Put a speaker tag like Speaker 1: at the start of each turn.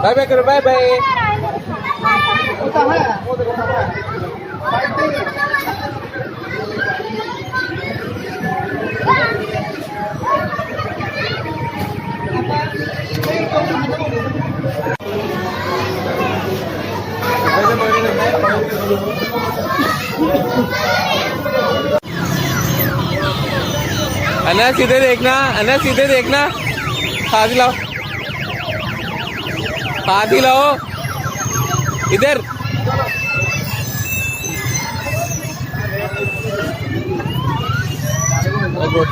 Speaker 1: Bye bye करो bye bye. Anas सीधे देखना, अनस सीधे देखना। हाथ हिलाओ, हाथ हिलाओ इधर। गुड।